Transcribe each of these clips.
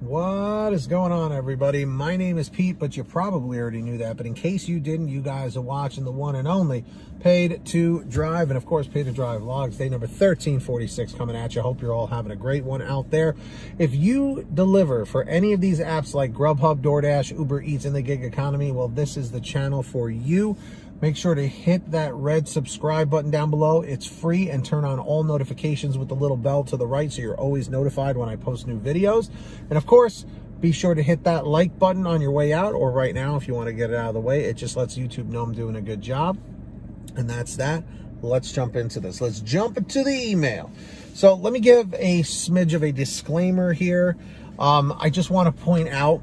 What is going on, everybody? My name is Pete, but you probably already knew that. But in case you didn't, you guys are watching the one and only Paid to Drive. And of course, Paid to Drive vlogs, day number 1346 coming at you. Hope you're all having a great one out there. If you deliver for any of these apps like GrubHub, Doordash, Uber Eats, in the gig economy, well, this is the channel for you. Make sure to hit that red subscribe button down below. It's free, and turn on all notifications with the little bell to the right so you're always notified when I post new videos. And of course, be sure to hit that like button on your way out, or right now if you want to get it out of the way. It just lets YouTube know I'm doing a good job. And that's that. Let's jump into this. Let's jump into the email. So let me give a smidge of a disclaimer here. I just want to point out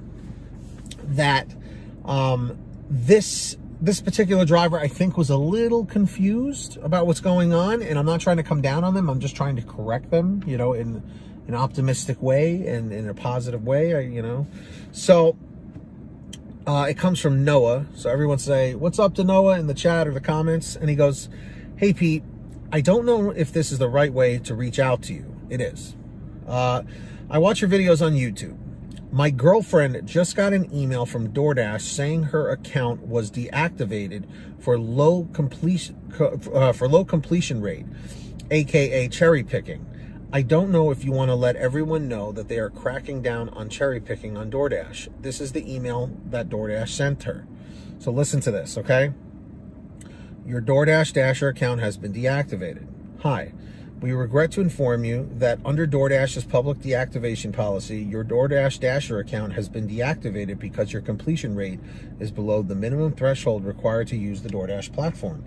that this particular driver, I think, was a little confused about what's going on, and I'm not trying to come down on them. I'm just trying to correct them, you know, in an optimistic way and in a positive way, you know. So it comes from Noah. So everyone say, what's up to Noah in the chat or the comments? And he goes, hey, Pete, I don't know if this is the right way to reach out to you. It is. I watch your videos on YouTube. My girlfriend just got an email from Doordash saying her account was deactivated for low completion rate, aka cherry picking. I don't know if you want to let everyone know that they are cracking down on cherry picking on Doordash. This is the email that Doordash sent her. So listen to this, okay? Your Doordash Dasher account has been deactivated. Hi. We regret to inform you that under Doordash's public deactivation policy, your Doordash Dasher account has been deactivated because your completion rate is below the minimum threshold required to use the Doordash platform.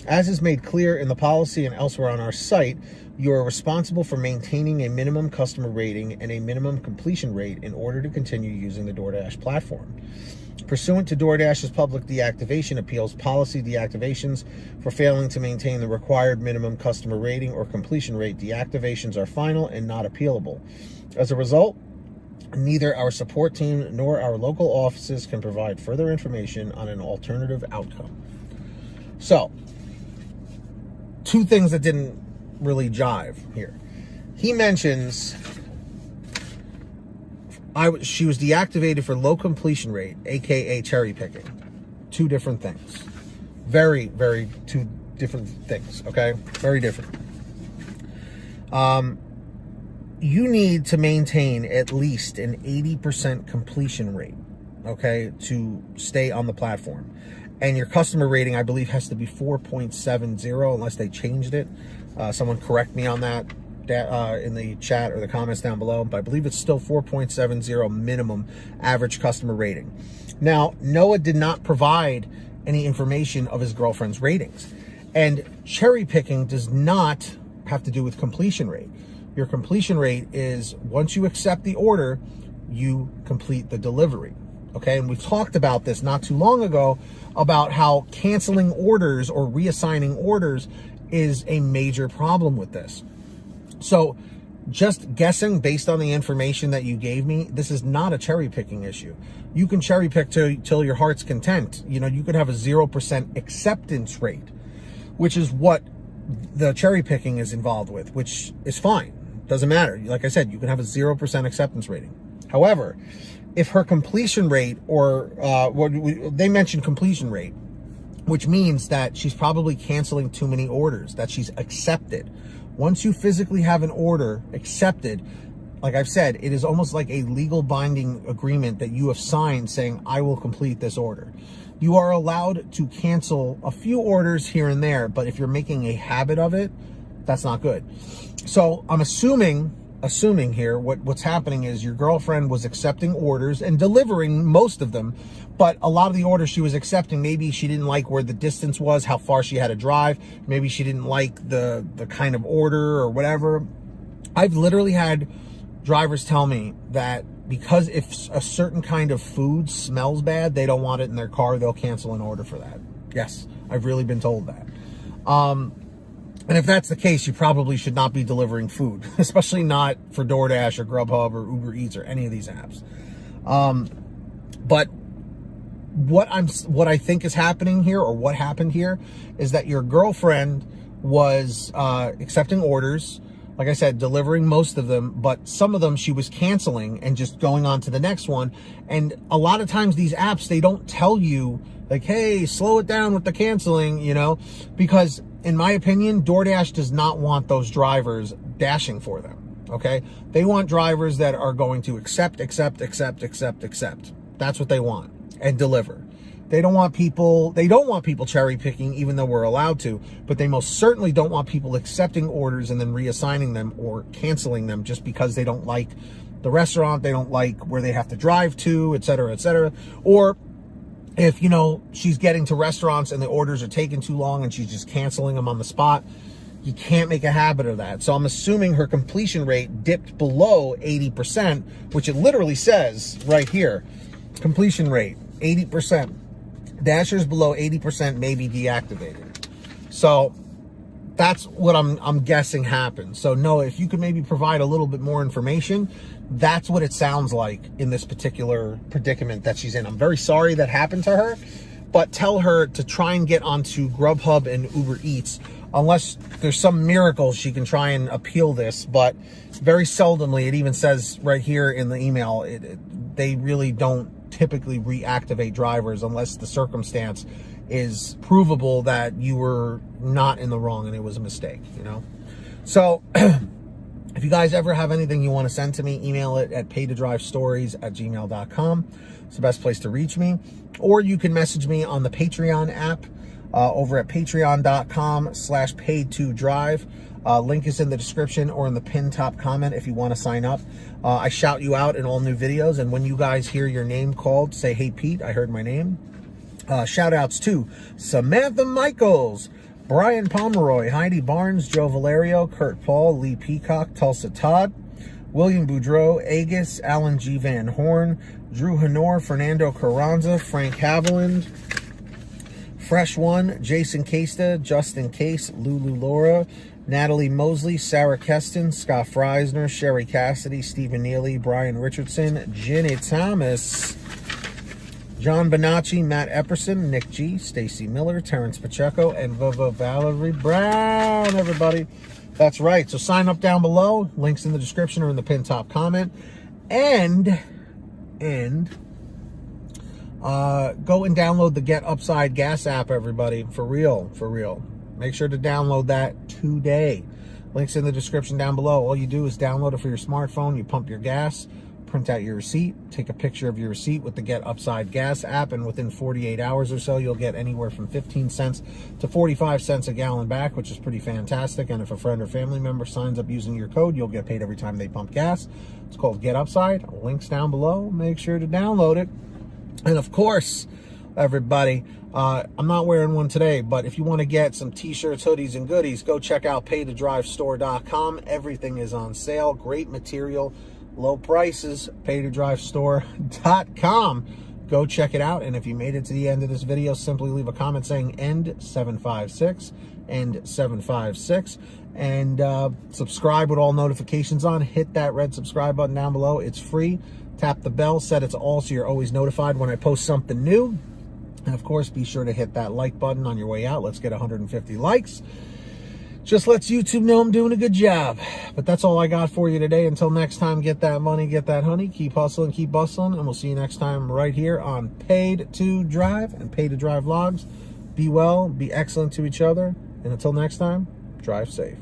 As is made clear in the policy and elsewhere on our site, you are responsible for maintaining a minimum customer rating and a minimum completion rate in order to continue using the Doordash platform. Pursuant to Doordash's public deactivation appeals policy, deactivations for failing to maintain the required minimum customer rating or completion rate, deactivations are final and not appealable. As a result, neither our support team nor our local offices can provide further information on an alternative outcome. So, two things that didn't really jive here. He mentions she was deactivated for low completion rate, aka cherry picking. Two different things. Very, very two different things, okay? Very different. You need to maintain at least an 80% completion rate, okay, to stay on the platform. And your customer rating, I believe, has to be 4.70 unless they changed it. Someone correct me on that in the chat or the comments down below, but I believe it's still 4.70 minimum average customer rating. Now, Noah did not provide any information of his girlfriend's ratings, and cherry picking does not have to do with completion rate. Your completion rate is once you accept the order, you complete the delivery. Okay, and we've talked about this not too long ago about how canceling orders or reassigning orders is a major problem with this. So just guessing based on the information that you gave me, this is not a cherry picking issue. You can cherry pick till your heart's content. You know, you could have a 0% acceptance rate, which is what the cherry picking is involved with, which is fine. Doesn't matter. Like I said, you can have a 0% acceptance rating. However, if her completion rate, or they mentioned completion rate, which means that she's probably canceling too many orders that she's accepted. Once you physically have an order accepted, like I've said, it is almost like a legal binding agreement that you have signed saying, I will complete this order. You are allowed to cancel a few orders here and there, but if you're making a habit of it, that's not good. So I'm assuming here what's happening is your girlfriend was accepting orders and delivering most of them, but a lot of the orders she was accepting, maybe she didn't like where the distance was, how far she had to drive, maybe she didn't like the kind of order or whatever. I've literally had drivers tell me that because if a certain kind of food smells bad, they don't want it in their car, they'll cancel an order for that. Yes, I've really been told that. And if that's the case, you probably should not be delivering food, especially not for Doordash or GrubHub or Uber Eats or any of these apps. But what I think is happening here, or what happened here, is that your girlfriend was accepting orders. like I said, delivering most of them, but some of them she was canceling and just going on to the next one. And a lot of times these apps, they don't tell you like, hey, slow it down with the canceling, you know, because in my opinion, DoorDash does not want those drivers dashing for them. Okay. They want drivers that are going to accept. That's what they want, and deliver. They don't want people cherry picking, even though we're allowed to, but they most certainly don't want people accepting orders and then reassigning them or canceling them just because they don't like the restaurant, they don't like where they have to drive to, et cetera, or if, you know, she's getting to restaurants and the orders are taking too long and she's just canceling them on the spot. You can't make a habit of that. So I'm assuming her completion rate dipped below 80%, which it literally says right here, completion rate, 80%. Dashers below 80% may be deactivated. So that's what I'm guessing happened. So Noah, if you could maybe provide a little bit more information, that's what it sounds like in this particular predicament that she's in. I'm very sorry that happened to her, but tell her to try and get onto GrubHub and Uber Eats, unless there's some miracle she can try and appeal this. But very seldomly, it even says right here in the email, they really don't typically reactivate drivers unless the circumstance is provable that you were not in the wrong and it was a mistake, you know? So if you guys ever have anything you want to send to me, email it at paytodrivestories@gmail.com. It's the best place to reach me. Or you can message me on the Patreon app over at patreon.com/paid2drive. Link is in the description or in the pinned top comment if you want to sign up. I shout you out in all new videos, and when you guys hear your name called, say, hey, Pete, I heard my name. Shout outs to Samantha Michaels, Brian Pomeroy, Heidi Barnes, Joe Valerio, Kurt Paul, Lee Peacock, Tulsa Todd, William Boudreau, Agus, Alan G. Van Horn, Drew Honor, Fernando Carranza, Frank Haviland, Fresh One, Jason Casta, Justin Case, Lulu Laura, Natalie Mosley, Sarah Keston, Scott Freisner, Sherry Cassidy, Stephen Neely, Brian Richardson, Jenny Thomas, John Bonacci, Matt Epperson, Nick G, Stacy Miller, Terrence Pacheco, and Valerie Brown, everybody. That's right. So sign up down below. Links in the description or in the pinned top comment. And go and download the Get Upside Gas app, everybody. For real. Make sure to download that today. Links in the description down below. All you do is download it for your smartphone. You pump your gas, print out your receipt, take a picture of your receipt with the Get Upside Gas app, and within 48 hours or so, you'll get anywhere from 15 cents to 45 cents a gallon back, which is pretty fantastic. And if a friend or family member signs up using your code, you'll get paid every time they pump gas. It's called Get Upside. Links down below. Make sure to download it. And of course, everybody, I'm not wearing one today, but if you want to get some t-shirts, hoodies, and goodies, go check out paytodrivestore.com. Everything is on sale. Great material, low prices. paytodrivestore.com. Go check it out. And if you made it to the end of this video, simply leave a comment saying end 756, end 756, and subscribe with all notifications on. Hit that red subscribe button down below. It's free. Tap the bell, set it to all so you're always notified when I post something new. And of course, be sure to hit that like button on your way out. Let's get 150 likes. Just lets YouTube know I'm doing a good job. But that's all I got for you today. Until next time, get that money, get that honey. Keep hustling, keep bustling. And we'll see you next time right here on Paid to Drive and Paid to Drive Vlogs. Be well, be excellent to each other. And until next time, drive safe.